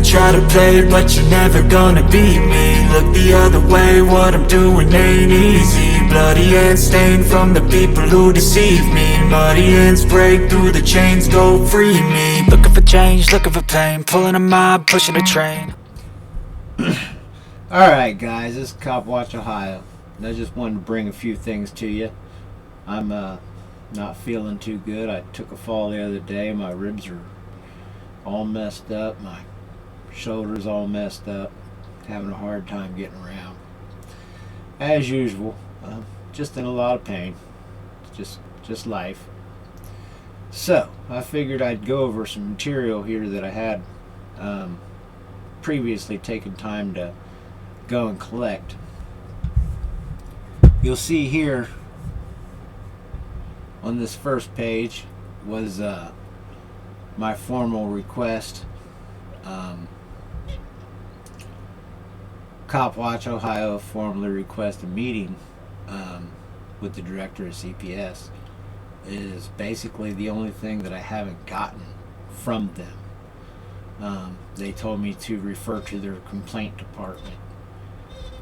try to play, but you're never gonna beat me. Look the other way, what I'm doing ain't easy. Bloody hands stained from the people who deceive me. Muddy hands break through the chains, go free me. Looking for change, looking for pain, pulling a mob, pushing a train. Alright guys, this is Cop Watch Ohio. I just wanted to bring a few things to you. I'm not feeling too good. I took a fall the other day. My ribs are all messed up. My shoulder's all messed up. Having a hard time getting around. As usual, just in a lot of pain. Just life. So, I figured I'd go over some material here that I had previously taken time to go and collect. You'll see here on this first page was my formal request. Cop Watch Ohio formally request a meeting with the director of CPS. It is basically the only thing that I haven't gotten from them. They told me to refer to their complaint department.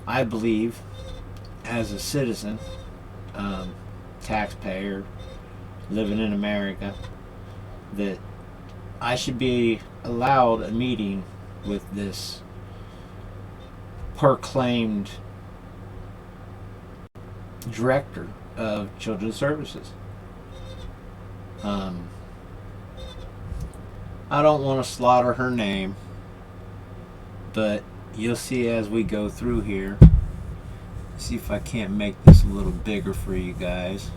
I believe, as a citizen, taxpayer, living in America, that I should be allowed a meeting with this proclaimed director of Children's Services. I don't want to slaughter her name, but you'll see as we go through here. See if I can't make this a little bigger for you guys.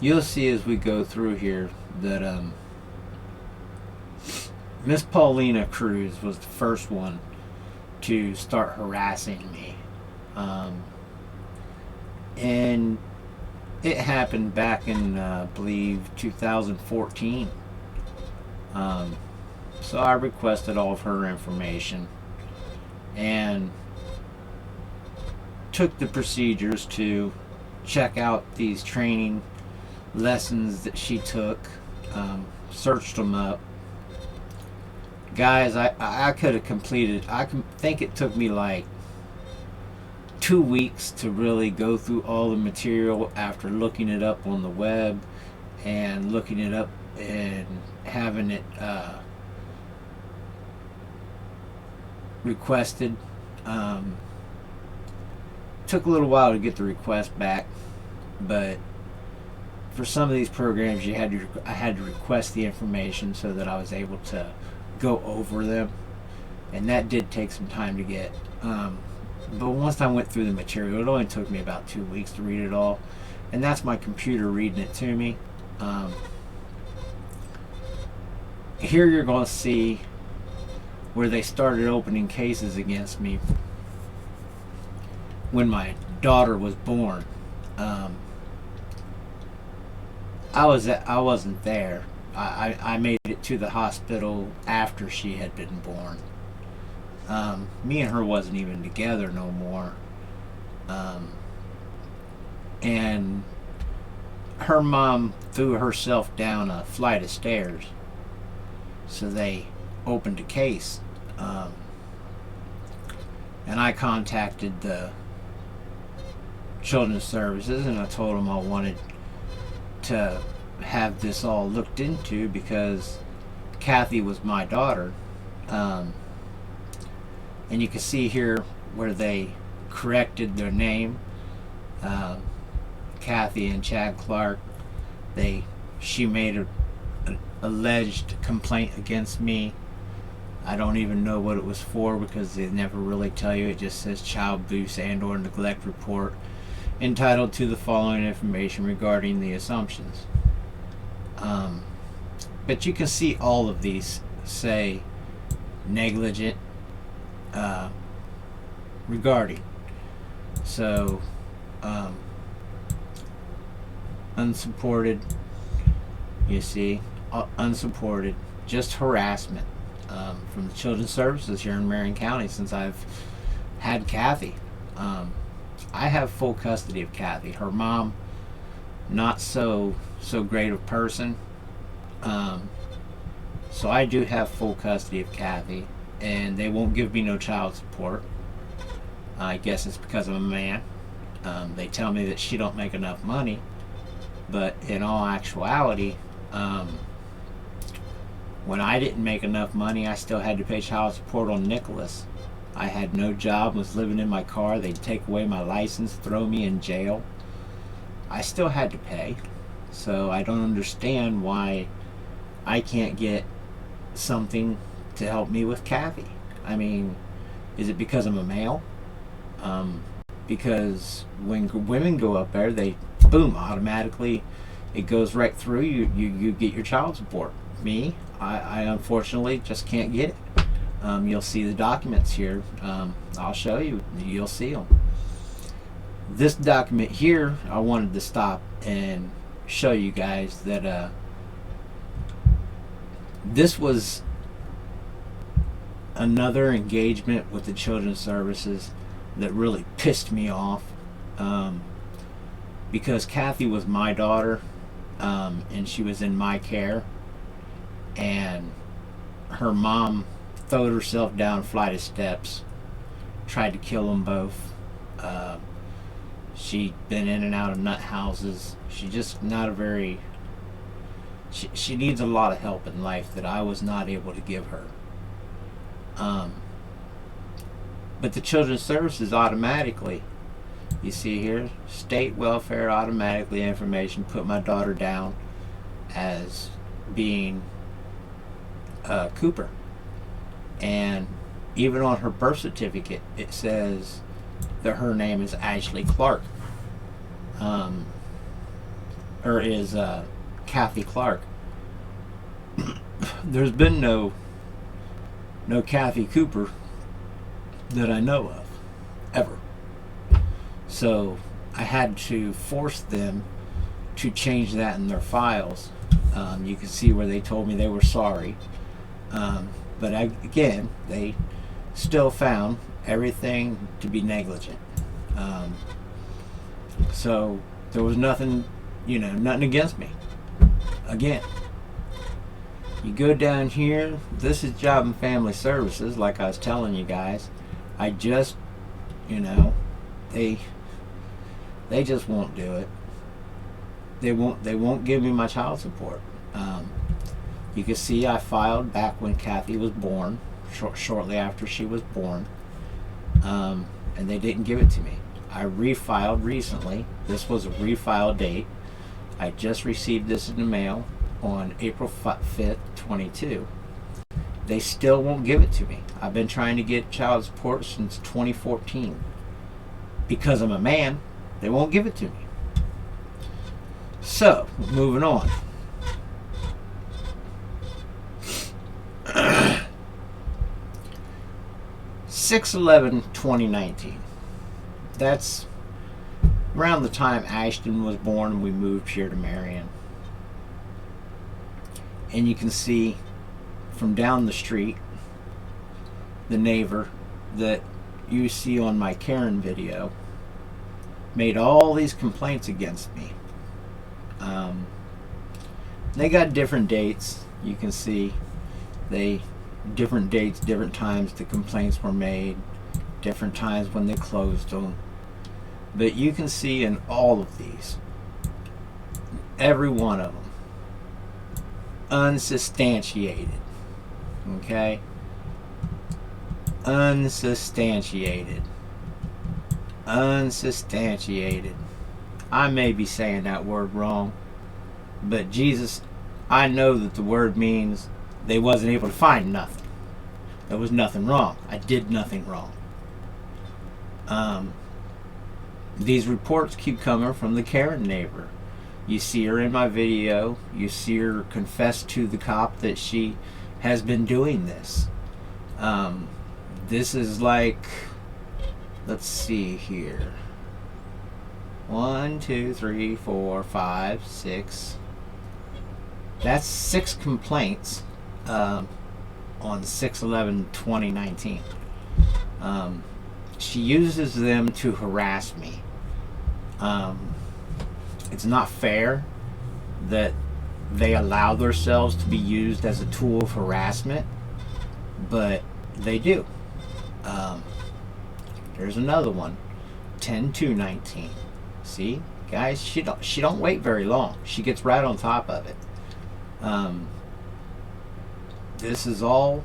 You'll see as we go through here that Miss Paulina Cruz was the first one to start harassing me. And it happened back in, I believe, 2014. So I requested all of her information and took the procedures to check out these training lessons that she took, searched them up. Guys, I could have completed, I think it took me like 2 weeks to really go through all the material after looking it up on the web and looking it up and having it requested. Took a little while to get the request back, but for some of these programs I had to request the information so that I was able to go over them, and that did take some time to get. But once I went through the material, it only took me about 2 weeks to read it all, and that's my computer reading it to me. Here you're going to see where they started opening cases against me when my daughter was born. I wasn't there. I made it to the hospital after she had been born. Me and her wasn't even together no more. And her mom threw herself down a flight of stairs. So they opened a case. And I contacted the Children's Services and I told them I wanted to have this all looked into because Kathy was my daughter. And you can see here where they corrected their name. Kathy and Chad Clark, she made an alleged complaint against me. I don't even know what it was for because they never really tell you. It just says child abuse and or neglect report entitled to the following information regarding the assumptions. But you can see all of these say negligent regarding. So unsupported, you see, unsupported, just harassment from the Children's Services here in Marion County since I've had Kathy. I have full custody of Kathy. Her mom not so great of person. So I do have full custody of Kathy, and they won't give me no child support. I guess it's because I'm a man. They tell me that she don't make enough money, but in all actuality, when I didn't make enough money, I still had to pay child support on Nicholas. I had no job, was living in my car. They'd take away my license, throw me in jail. I still had to pay. So I don't understand why I can't get something to help me with Kathy. I mean, is it because I'm a male? Because when women go up there, they, boom, automatically, it goes right through. You get your child support. Me, I unfortunately just can't get it. You'll see the documents here. I'll show you. You'll see them. This document here, I wanted to stop and show you guys that this was another engagement with the Children's Services that really pissed me off, because Kathy was my daughter, and she was in my care, and her mom throwed herself down a flight of steps, tried to kill them both. She'd been in and out of nut houses. She just not a very, she needs a lot of help in life that I was not able to give her. But the Children's Services automatically, you see here, state welfare automatically information, put my daughter down as being Cooper. And even on her birth certificate, it says that her name is Ashley Clark, or is Kathy Clark. There's been no Kathy Cooper that I know of, ever. So I had to force them to change that in their files. You can see where they told me they were sorry, but again, they still found everything to be negligent. So there was nothing, nothing against me. Again, you go down here, this is Job and Family Services, like I was telling you guys. I just, they just won't do it. They won't give me my child support. You can see I filed back when Kathy was born, shortly after she was born, and they didn't give it to me. I refiled recently. This was a refile date. I just received this in the mail on April 5th, 22. They still won't give it to me. I've been trying to get child support since 2014. Because I'm a man, they won't give it to me. So, moving on. (6/11/2019). That's around the time Ashton was born and we moved here to Marion. And you can see from down the street, the neighbor that you see on my Karen video made all these complaints against me. They got different dates. You can see different dates, different times the complaints were made, different times when they closed them. But you can see in all of these, every one of them, unsubstantiated. Okay? Unsubstantiated. Unsubstantiated. I may be saying that word wrong, but Jesus, I know that the word means they wasn't able to find nothing. There was nothing wrong. I did nothing wrong. These reports keep coming from the Karen neighbor. You see her in my video. You see her confess to the cop that she has been doing this. This is like, let's see here. 1, 2, 3, 4, 5, 6. That's 6 complaints on 6/11/2019. She uses them to harass me. it's not fair that they allow themselves to be used as a tool of harassment, but they do. There's another one, 10-2-19. See, guys, she don't wait very long. She gets right on top of it. This is all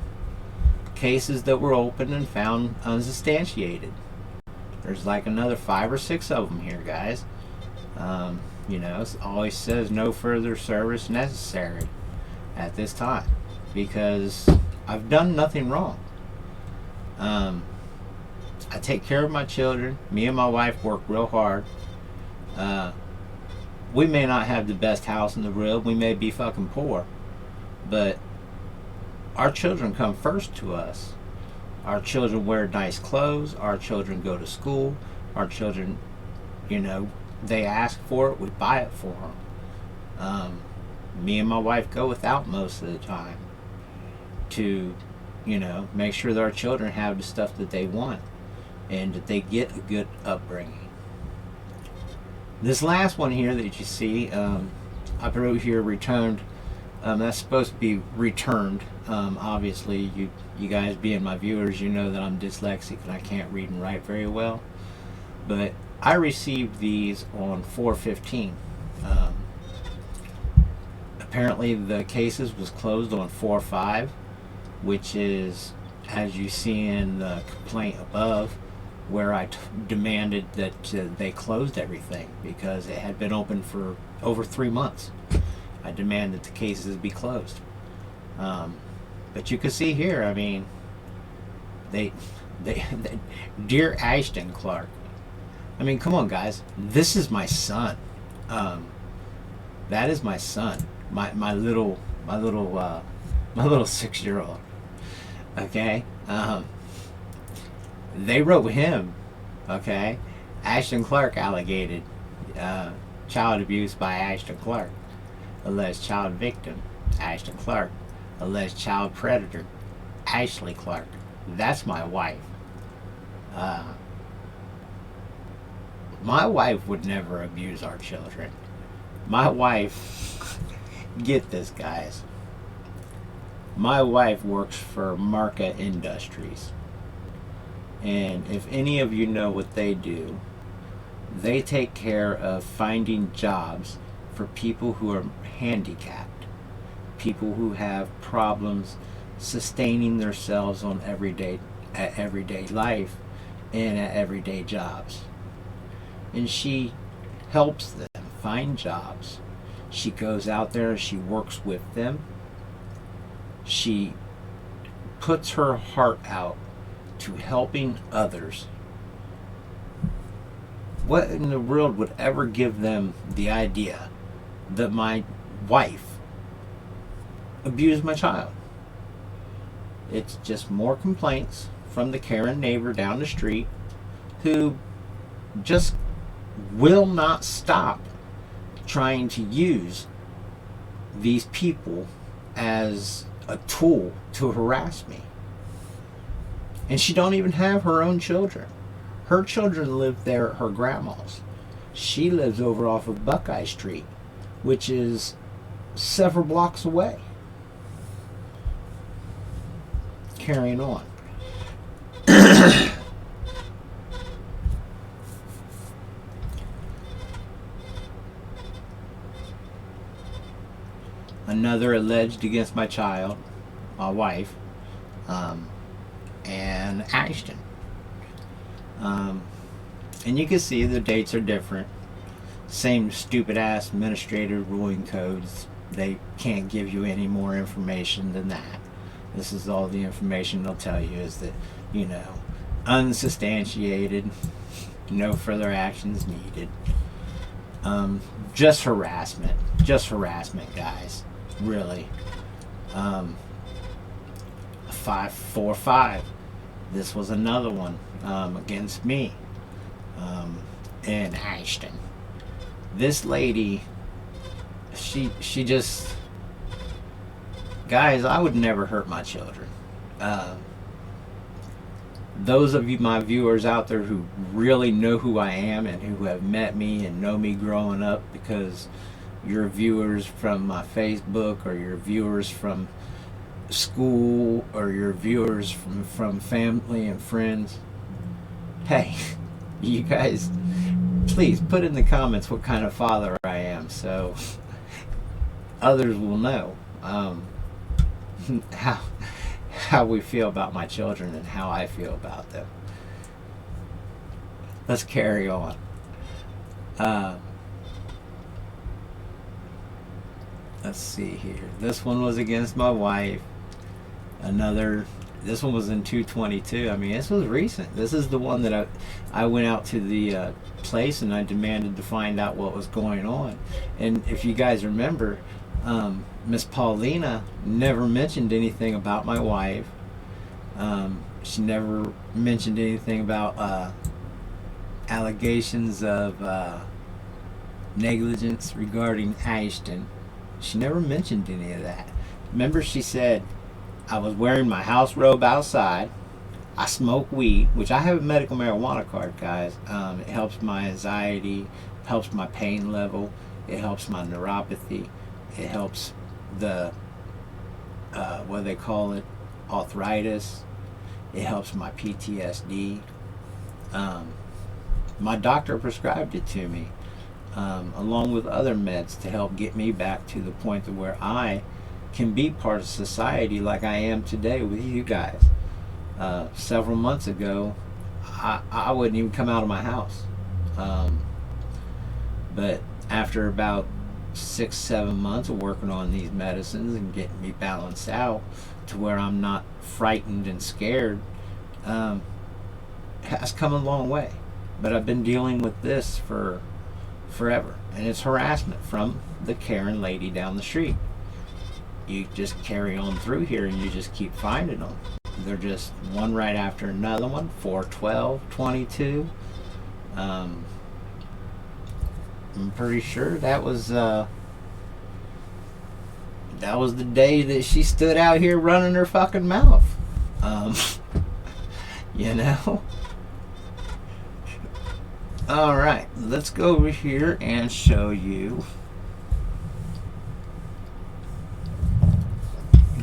cases that were opened and found unsubstantiated. There's like another 5 or 6 of them here, guys. It always says no further service necessary at this time because I've done nothing wrong. I take care of my children. Me and my wife work real hard. We may not have the best house in the world. We may be fucking poor, but our children come first to us. Our children wear nice clothes. Our children go to school. Our children, they ask for it, we buy it for them. Me and my wife go without most of the time to, make sure that our children have the stuff that they want and that they get a good upbringing. This last one here that you see, I wrote here returned. That's supposed to be returned. Obviously, you guys being my viewers, you know that I'm dyslexic and I can't read and write very well. But I received these on 4/15. Apparently the cases was closed on 4/5, which is, as you see in the complaint above, where I demanded that they closed everything because it had been open for over 3 months. I demand that the cases be closed. But you can see here, I mean, they dear Ashton Clark. I mean, come on, guys. This is my son. That is my son. My little 6-year-old. Okay. They wrote him. Okay. Ashton Clark allegated child abuse by Ashton Clark. Alleged child victim, Ashton Clark. Alleged child predator, Ashley Clark. That's my wife. My wife would never abuse our children. My wife, get this, guys. My wife works for Marca Industries. And if any of you know what they do, they take care of finding jobs for people who are handicapped, people who have problems sustaining themselves on everyday life and at everyday jobs. And she helps them find jobs. She goes out there, she works with them. She puts her heart out to helping others. What in the world would ever give them the idea that my wife abused my child? It's just more complaints from the Karen neighbor down the street who just will not stop trying to use these people as a tool to harass me. And she don't even have her own children. Her children live there at her grandma's. She lives over off of Buckeye Street, which is several blocks away. Carrying on. Another alleged against my child, my wife, and Ashton. And you can see the dates are different. Same stupid ass administrative ruling codes. They can't give you any more information than that. This is all the information they'll tell you is that, unsubstantiated, no further actions needed. Just harassment, guys. Really. 545. This was another one against me and Ashton. This lady, she just, guys, I would never hurt my children. those of you, my viewers out there who really know who I am and who have met me and know me growing up, because you're viewers from my Facebook, or your viewers from school, or your viewers from family and friends, hey, you guys, please put in the comments what kind of father I am, so others will know how we feel about my children and how I feel about them. Let's carry on. Let's see here. This one was against my wife. This one was in 222. I mean, this was recent. This is the one that I went out to the place and I demanded to find out what was going on. And if you guys remember, Miss Paulina never mentioned anything about my wife. She never mentioned anything about allegations of negligence regarding Ashton. She never mentioned any of that. Remember, she said, I was wearing my house robe outside. I smoke weed, which I have a medical marijuana card, guys. It helps my anxiety, helps my pain level, it helps my neuropathy, it helps the, what do they call it, arthritis. It helps my PTSD. My doctor prescribed it to me, along with other meds to help get me back to the point to where I can be part of society like I am today with you guys. Several months ago, I wouldn't even come out of my house. But after about 6-7 months of working on these medicines and getting me balanced out to where I'm not frightened and scared, has come a long way. But I've been dealing with this for forever, and it's harassment from the Karen lady down the street. You just carry on through here and you just keep finding them. They're just one right after another one. 412, 22. I'm pretty sure that was the day that she stood out here running her fucking mouth. You know? Alright, let's go over here and show you.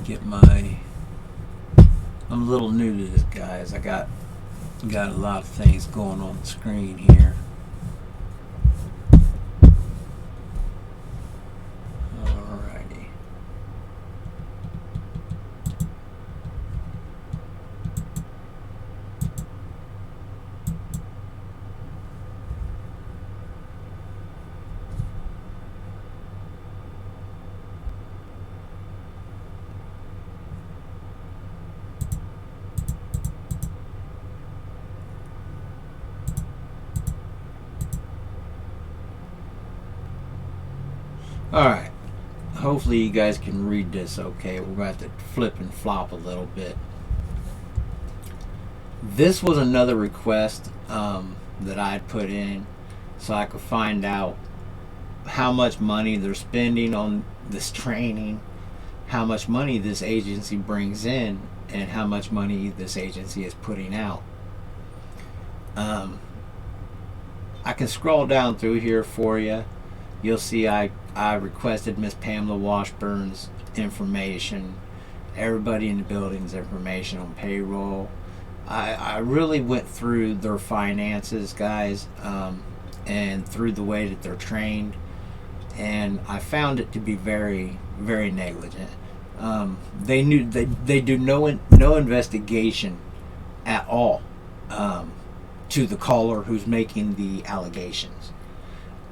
Get my, I'm a little new to this, guys. I got a lot of things going on the screen here. Alrighty. Alright, hopefully you guys can read this okay. We're going to have to flip and flop a little bit. This was another request that I had put in so I could find out how much money they're spending on this training, how much money this agency brings in, and how much money this agency is putting out. I can scroll down through here for you. You'll see I requested Miss Pamela Washburn's information, everybody in the building's information on payroll. I really went through their finances, guys, and through the way that they're trained, and I found it to be very, very negligent. They do no investigation at all to the caller who's making the allegations.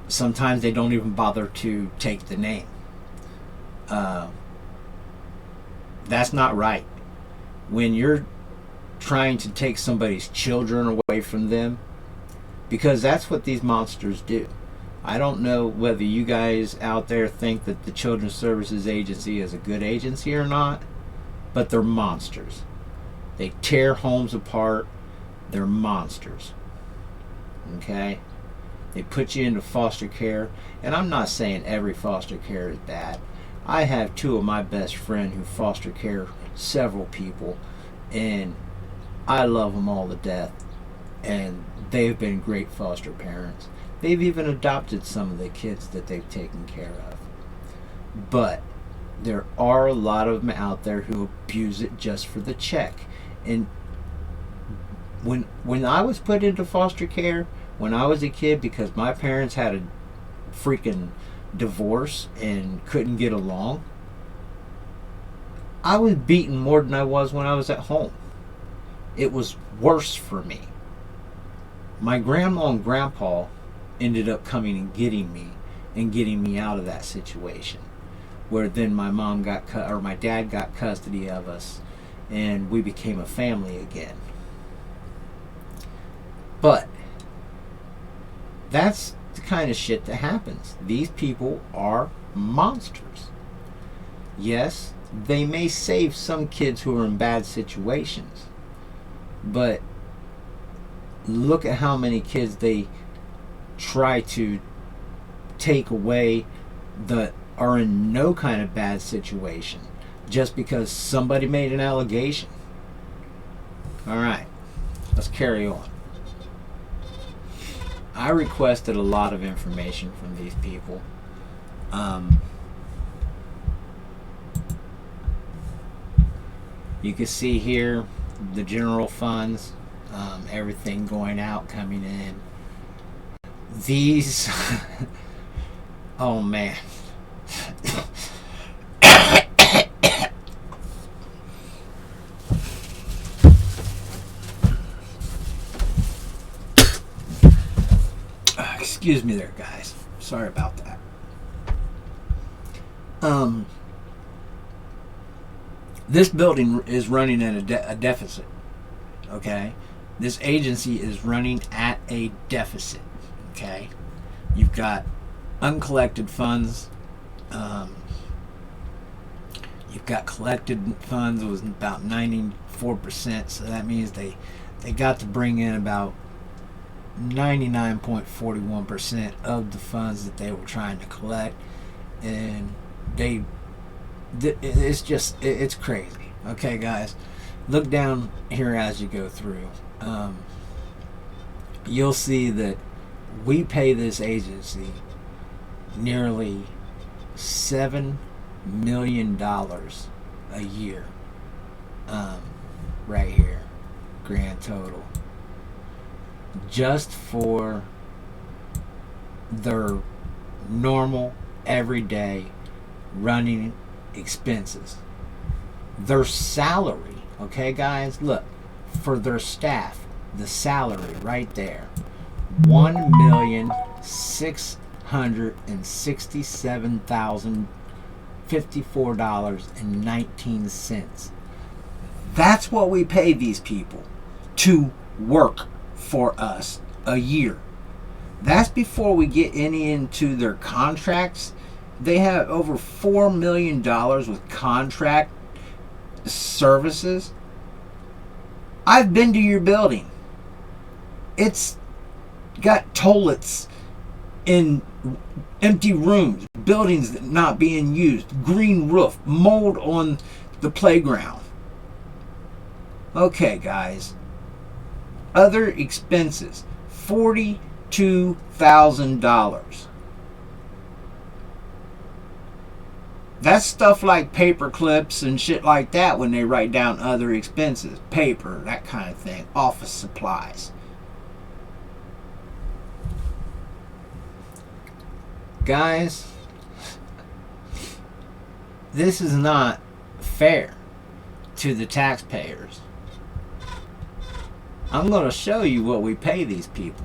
Sometimes they don't even bother to take the name. That's not right. When you're trying to take somebody's children away from them, because that's what these monsters do. I don't know whether you guys out there think that the Children's Services Agency is a good agency or not, but they're monsters. They tear homes apart. They're monsters. Okay? They put you into foster care, and I'm not saying every foster care is bad. I have two of my best friends who foster care several people, and I love them all to death, and they've been great foster parents. They've even adopted some of the kids that they've taken care of. But there are a lot of them out there who abuse it just for the check. And when I was put into foster care when I was a kid, because my parents had a freaking divorce and couldn't get along, I was beaten more than I was when I was at home. It was worse for me. My grandma and grandpa ended up coming and getting me out of that situation, where then my mom got or my dad got custody of us, and we became a family again. But that's the kind of shit that happens. These people are monsters. Yes, they may save some kids who are in bad situations, but look at how many kids they try to take away that are in no kind of bad situation just because somebody made an allegation. All right, let's carry on. I requested a lot of information from these people. You can see here the general funds, everything going out, coming in. These, oh man. Excuse me there, guys. Sorry about that. This building is running at a deficit. Okay? This agency is running at a deficit. Okay? You've got uncollected funds. You've got collected funds was about 94%, so that means they got to bring in about 99.41% of the funds that they were trying to collect, and it's crazy. Okay, guys, look down here as you go through. You'll see that we pay this agency nearly $7 million a year, right here, grand total, just for their normal everyday running expenses. Their salary, okay guys, look, for their staff, the salary right there, $1,667,054.19. That's what we pay these people to work for us a year. That's before we get any into their contracts. They have over $4 million with contract services. I've been to your building. It's got toilets in empty rooms, buildings that not being used, green roof, mold on the playground. Okay, guys. Other expenses, $42,000. That's stuff like paper clips and shit like that when they write down other expenses. Paper, that kind of thing. Office supplies. Guys, this is not fair to the taxpayers. I'm going to show you what we pay these people.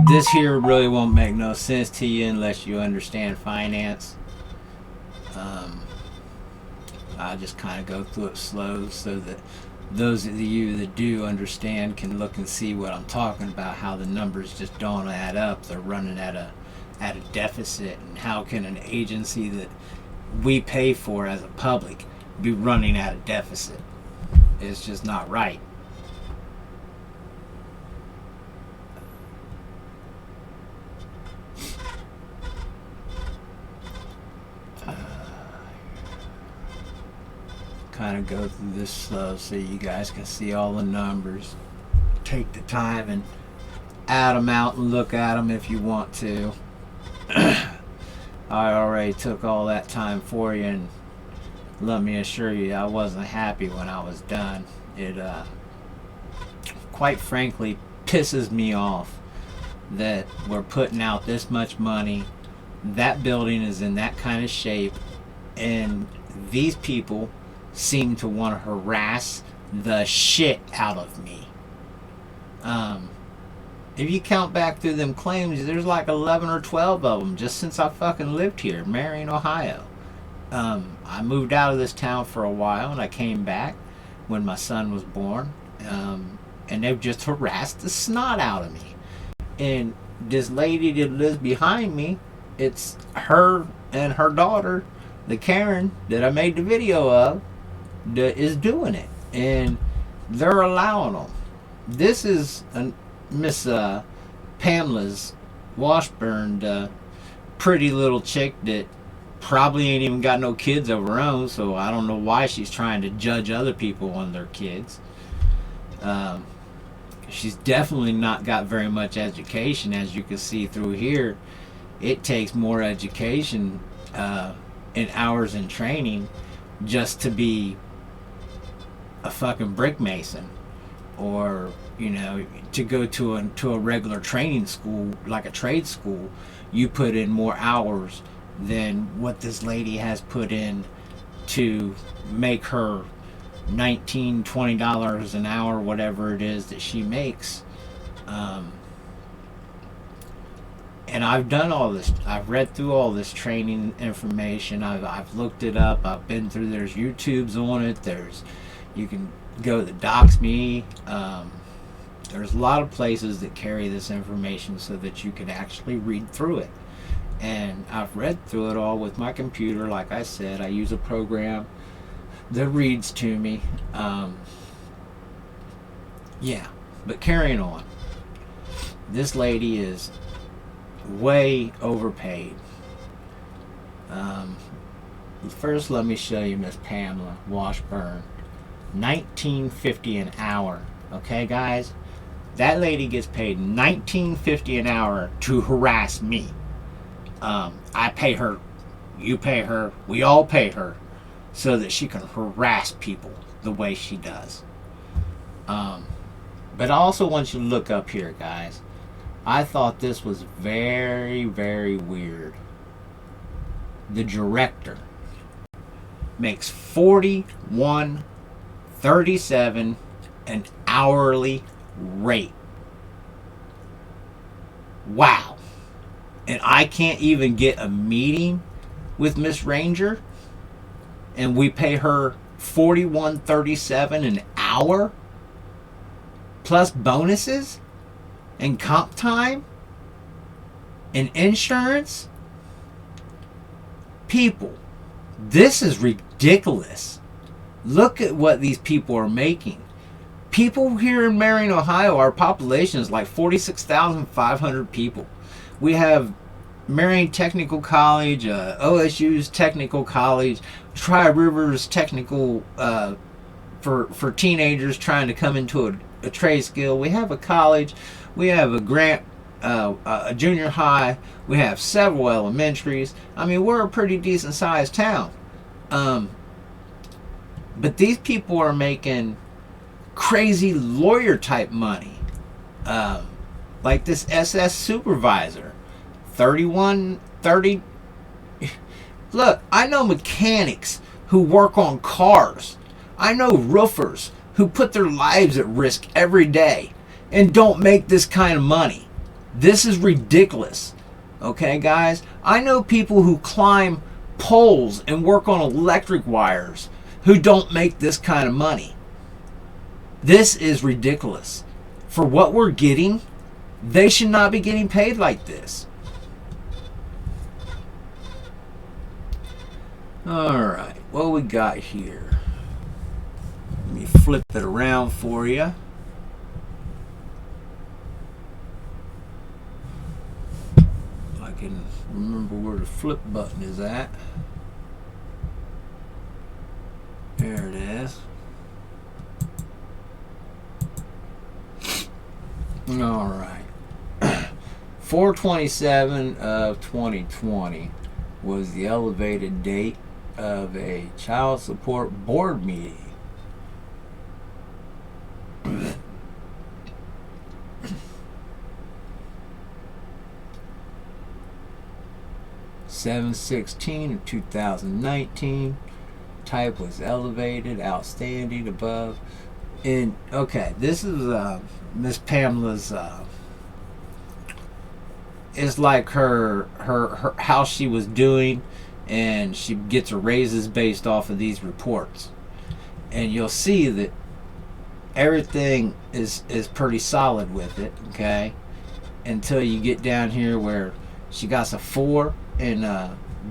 This here really won't make no sense to you unless you understand finance. I'll just kind of go through it slow so that those of you that do understand can look and see what I'm talking about, how the numbers just don't add up. They're running at a deficit, and how can an agency that we pay for as a public be running at a deficit? It's just not right. kind of go through this slow so you guys can see all the numbers. Take the time and add them out and look at them if you want to. I already took all that time for you, and let me assure you, I wasn't happy when I was done. It quite frankly pisses me off that we're putting out this much money, that building is in that kind of shape, and these people seem to want to harass the shit out of me. If you count back through them claims, there's like 11 or 12 of them just since I fucking lived here, Marion, Ohio. I moved out of this town for a while, and I came back when my son was born, and they've just harassed the snot out of me. And this lady that lives behind me, it's her and her daughter, the Karen that I made the video of, that is doing it, and they're allowing them. This is Miss Pamela's Washburn, pretty little chick that probably ain't even got no kids of her own, so I don't know why she's trying to judge other people on their kids. She's definitely not got very much education, as you can see through here. It takes more education and hours in training just to be a fucking brick mason, or to go to a regular training school like a trade school. You put in more hours than what this lady has put in to make her $19-20 an hour, whatever it is that she makes. And I've done all this. I've read through all this training information. I've looked it up. I've been through. There's YouTubes on it. You can go to DocsMe. There's a lot of places that carry this information so that you can actually read through it. And I've read through it all with my computer. Like I said, I use a program that reads to me. Yeah, but carrying on. This lady is way overpaid. First, let me show you Miss Pamela Washburn. $19.50 an hour. Okay, guys? That lady gets paid $19.50 an hour to harass me. I pay her, you pay her, we all pay her so that she can harass people the way she does. But I also want you to look up here, guys. I thought this was very, very weird. The director makes $41.37 an hourly rate. Wow. And I can't even get a meeting with Miss Ranger, and we pay her $41.37 an hour plus bonuses and comp time and insurance. People, this is ridiculous. Look at what these people are making. People here in Marion, Ohio, our population is like 46,500 people. We have Marion Technical College, OSU's Technical College, Tri-Rivers Technical for teenagers trying to come into a trade skill. We have a college. We have a grant, a junior high. We have several elementaries. I mean, we're a pretty decent sized town. But these people are making crazy lawyer type money. Like this SS supervisor, 30. Look, I know mechanics who work on cars. I know roofers who put their lives at risk every day and don't make this kind of money. This is ridiculous. Okay, guys? I know people who climb poles and work on electric wires who don't make this kind of money. This is ridiculous. For what we're getting, they should not be getting paid like this. Alright, what we got here? Let me flip it around for you. I can remember where the flip button is at. There it is. All right. 4/27 of 2020 was the elevated date of a child support board meeting. (7/16 of 2019). Type was elevated, outstanding, above. And okay, this is Miss Pamela's. It's like her how she was doing, and she gets her raises based off of these reports. And you'll see that everything is pretty solid with it, okay? Until you get down here where she got a 4 in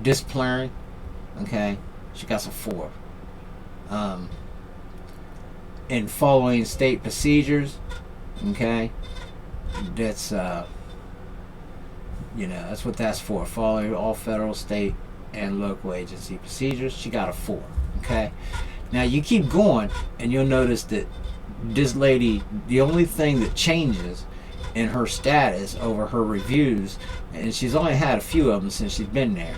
disciplinary, okay? She got a 4. In following state procedures, okay? That's that's what that's for. Following all federal, state, and local agency procedures. She got a 4. Okay. Now you keep going, and you'll notice that this lady, the only thing that changes in her status over her reviews, and she's only had a few of them since she's been there,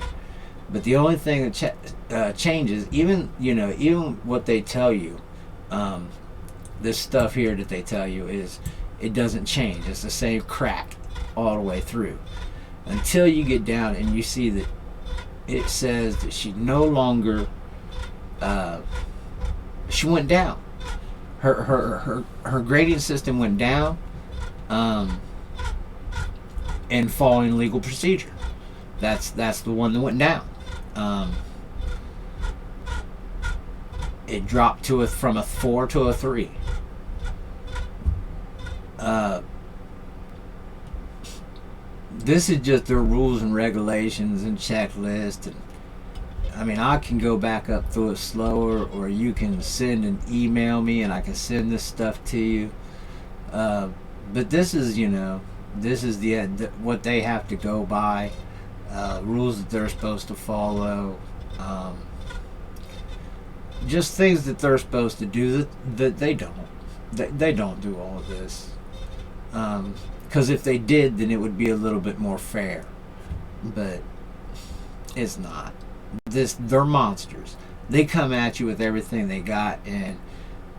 but the only thing that changes, even what they tell you, this stuff here that they tell you is it doesn't change. It's the same crack all the way through. Until you get down and you see that it says that she no longer she went down. Her grading system went down, and following legal procedure. That's the one that went down. It dropped from a 4 to a 3. This is just their rules and regulations and checklist. And I mean, I can go back up through it slower, or you can send an email me and I can send this stuff to you. But this is, what they have to go by, rules that they're supposed to follow, just things that they're supposed to do that they don't. They don't do all of this. Because if they did, then it would be a little bit more fair. But it's not. They're monsters. They come at you with everything they got, and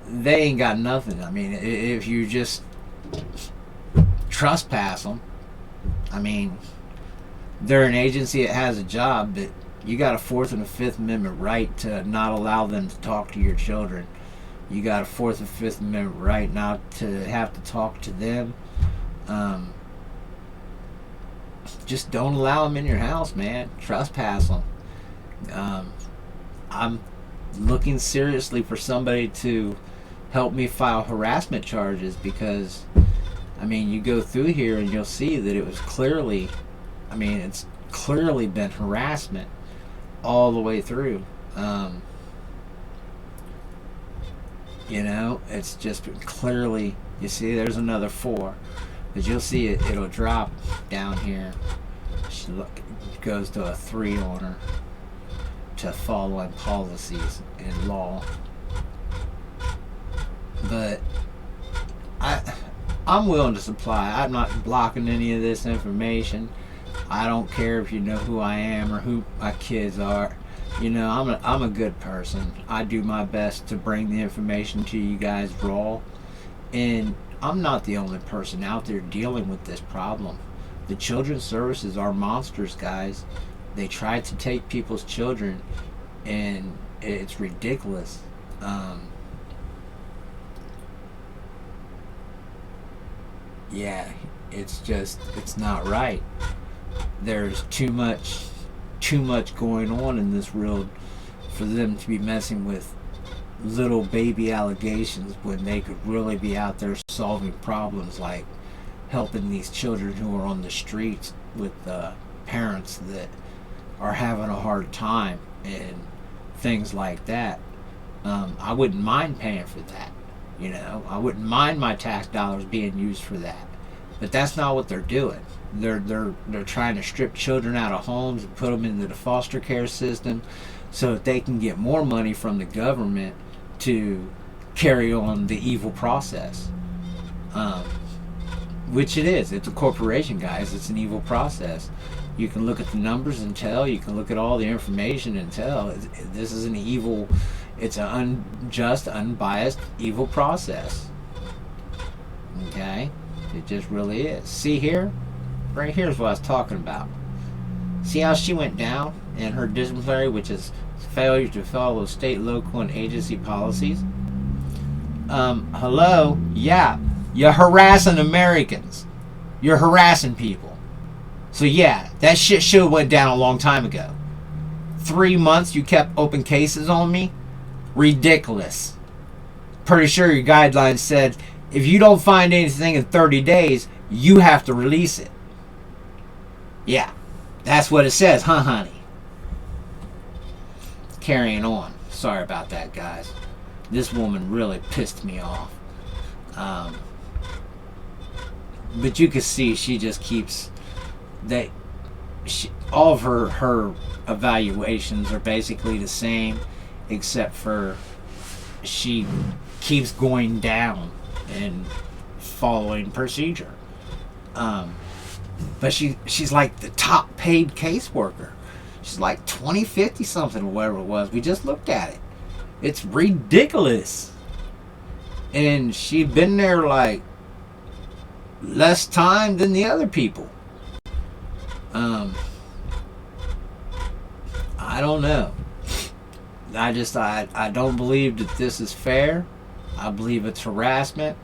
they ain't got nothing. I mean, if you just trespass them, I mean, they're an agency that has a job, but you got a 4th and a 5th Amendment right to not allow them to talk to your children. You got a 4th and 5th Amendment right not to have to talk to them. Just don't allow them in your house, man. Trespass them. I'm looking seriously for somebody to help me file harassment charges, because I mean, you go through here and you'll see that it was clearly, it's clearly been harassment all the way through. It's just been clearly, you see there's another 4, but you'll see it'll drop down here. It goes to a 3 on her, to following policies and law. But I'm willing to supply. I'm not blocking any of this information. I don't care if you know who I am or who my kids are. I'm a good person. I do my best to bring the information to you guys raw. And I'm not the only person out there dealing with this problem. The children's services are monsters, guys. They try to take people's children, and it's ridiculous. Yeah, it's not right. There's too much going on in this world for them to be messing with little baby allegations when they could really be out there solving problems, like helping these children who are on the streets with parents that are having a hard time and things like that. I wouldn't mind paying for that. I wouldn't mind my tax dollars being used for that. But that's not what they're doing. They're trying to strip children out of homes and put them into the foster care system so that they can get more money from the government to carry on the evil process. Which it is. It's a corporation, guys. It's an evil process. You can look at the numbers and tell. You can look at all the information and tell. This is an evil, it's an unjust, unbiased, evil process. Okay? It just really is. See here? Right here's what I was talking about. See how she went down in her disciplinary, which is failure to follow state, local, and agency policies? Hello? Yeah. You're harassing Americans. You're harassing people. So yeah, that shit should have went down a long time ago. 3 months you kept open cases on me? Ridiculous. Pretty sure your guidelines said if you don't find anything in 30 days, you have to release it. Yeah, that's what it says, huh, honey? Carrying on. Sorry about that, guys. This woman really pissed me off. But you can see she just keeps all of her evaluations are basically the same, except for she keeps going down and following procedure. But she's like the top paid caseworker. She's like 2050 something or whatever it was. We just looked at it. It's ridiculous. And she'd been there like less time than the other people. I don't know. I don't believe that this is fair. I believe it's harassment.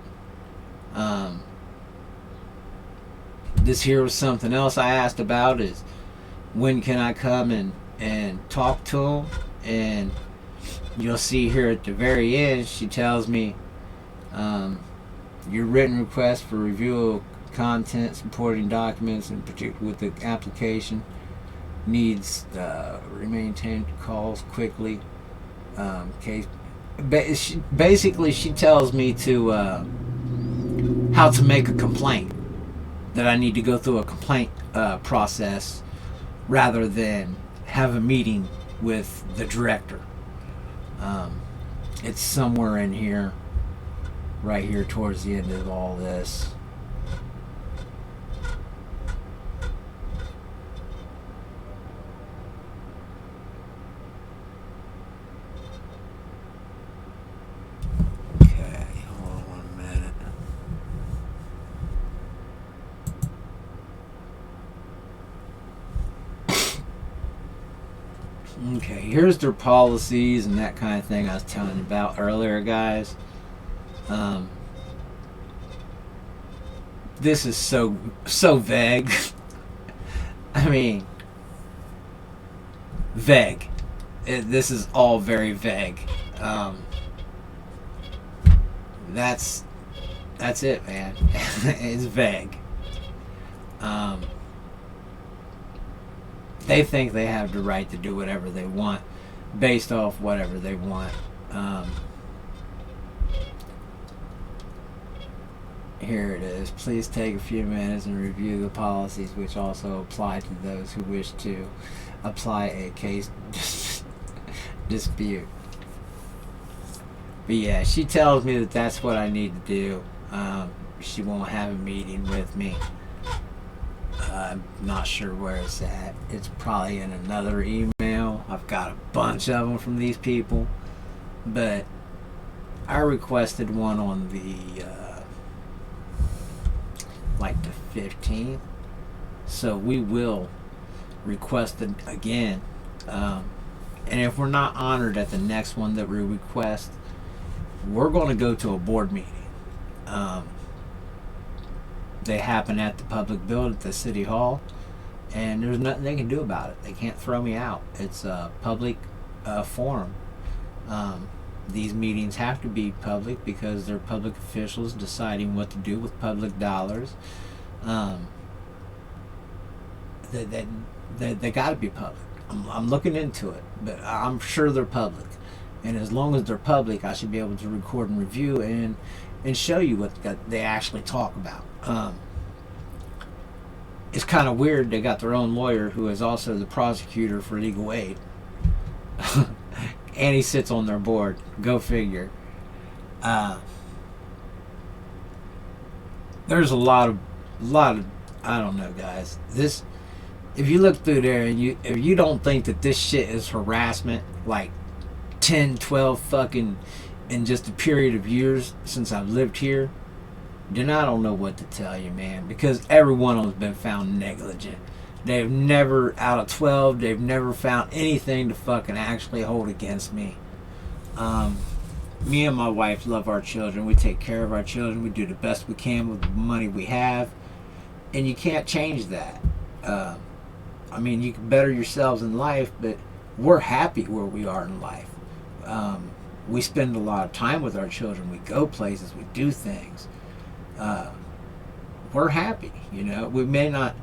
This here was something else I asked about, is when can I come and talk to him? And you'll see here at the very end, she tells me, your written request for review of content, supporting documents, in particular with the application, needs maintained calls quickly. Case. Basically, she tells me to how to make a complaint. That I need to go through a complaint process rather than have a meeting with the director. It's somewhere in here, right here towards the end of all this. Okay, hold on 1 minute. Okay, here's their policies and that kind of thing I was telling you about earlier, guys. This is so vague. I mean, vague. This is all very vague. That's it, man. It's vague. They think they have the right to do whatever they want based off whatever they want. Here it is. Please take a few minutes and review the policies which also apply to those who wish to apply a case dispute. But yeah, she tells me that that's what I need to do. She won't have a meeting with me. I'm not sure where it's at. It's probably in another email. I've got a bunch of them from these people. But I requested one on the like the 15th. So we will request it again. And if we're not honored at the next one that we request, we're going to go to a board meeting. They happen at the public building at the city hall, and there's nothing they can do about it. They can't throw me out. It's a public forum. These meetings have to be public because they're public officials deciding what to do with public dollars. They got to be public. I'm looking into it, but I'm sure they're public. And as long as they're public, I should be able to record and review and show you what they actually talk about. It's kind of weird they got their own lawyer who is also the prosecutor for legal aid. And he sits on their board. Go figure. There's a lot of I don't know, guys. This, if you look through there and if you don't think that this shit is harassment, like 10, 12 fucking in just a period of years since I've lived here, then I don't know what to tell you, man. Because every one of them's been found negligent. They've never, out of 12, they've never found anything to fucking actually hold against me. Me and my wife love our children. We take care of our children. We do the best we can with the money we have. And you can't change that. I mean, you can better yourselves in life, but we're happy where we are in life. We spend a lot of time with our children. We go places. We do things. We're happy, you know. We may not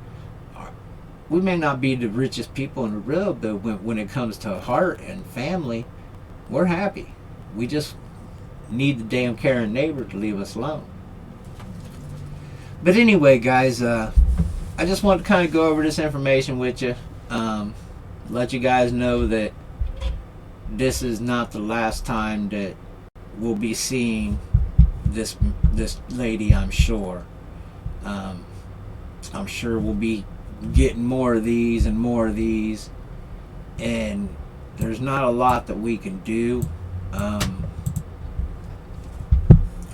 be the richest people in the world, but when it comes to heart and family, we're happy. We just need the damn caring neighbor to leave us alone. But anyway, guys, I just want to kind of go over this information with you. Let you guys know that this is not the last time that we'll be seeing this lady, I'm sure. I'm sure we'll be getting more of these and more of these, and there's not a lot that we can do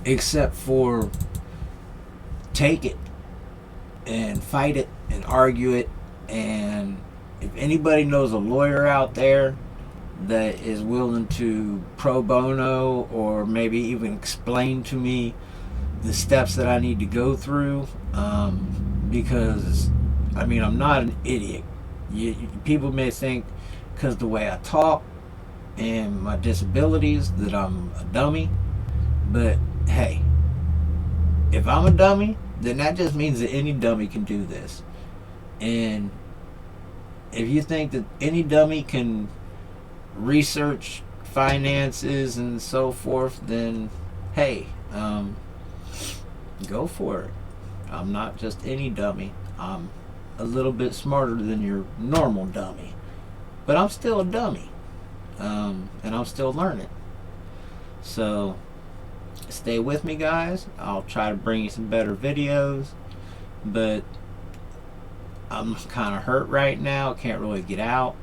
except for take it and fight it and argue it. And if anybody knows a lawyer out there that is willing to pro bono or maybe even explain to me the steps that I need to go through, because I mean, I'm not an idiot. People may think because the way I talk and my disabilities that I'm a dummy, but hey, if I'm a dummy, then that just means that any dummy can do this. And if you think that any dummy can research finances and so forth, then hey, go for it. I'm not just any dummy. I'm a little bit smarter than your normal dummy, but I'm still a dummy, and I'm still learning. So stay with me, guys. I'll try to bring you some better videos, but I'm kind of hurt right now. Can't really get out,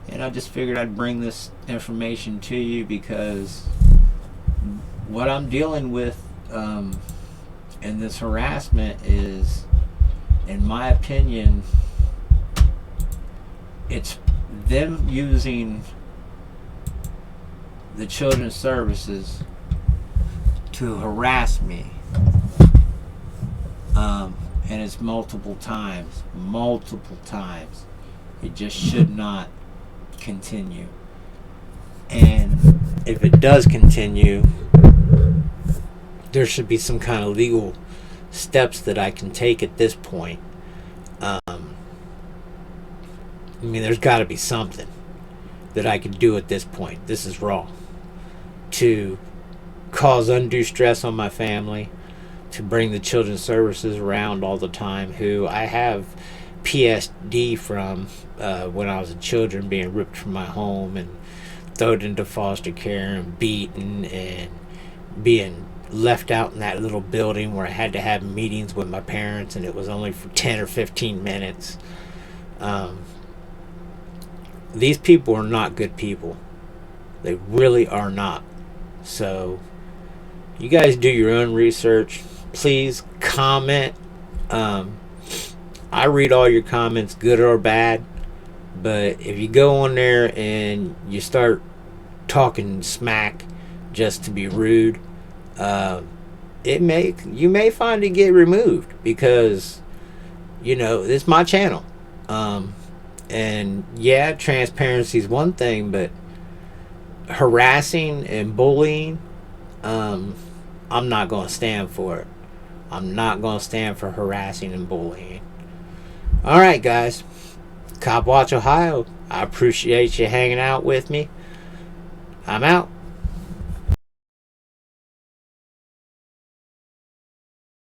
and I just figured I'd bring this information to you because what I'm dealing with in this harassment is, in my opinion, it's them using the children's services to harass me. And it's multiple times. It just should not continue. And if it does continue, there should be some kind of legal steps that I can take at this point. I mean, there's got to be something that I can do at this point. This is wrong. To cause undue stress on my family, to bring the children's services around all the time, who I have PSD from when I was a children, being ripped from my home and thrown into foster care and beaten and being left out in that little building where I had to have meetings with my parents, and it was only for 10 or 15 minutes. These people are not good people. They really are not. So you guys do your own research. Please comment. I read all your comments, good or bad, but if you go on there and you start talking smack just to be rude, you may find it get removed, because it's my channel. And yeah, transparency is one thing, but harassing and bullying, I'm not going to stand for it. I'm not going to stand for harassing and bullying. Alright, guys, Cop Watch Ohio, I appreciate you hanging out with me. I'm out.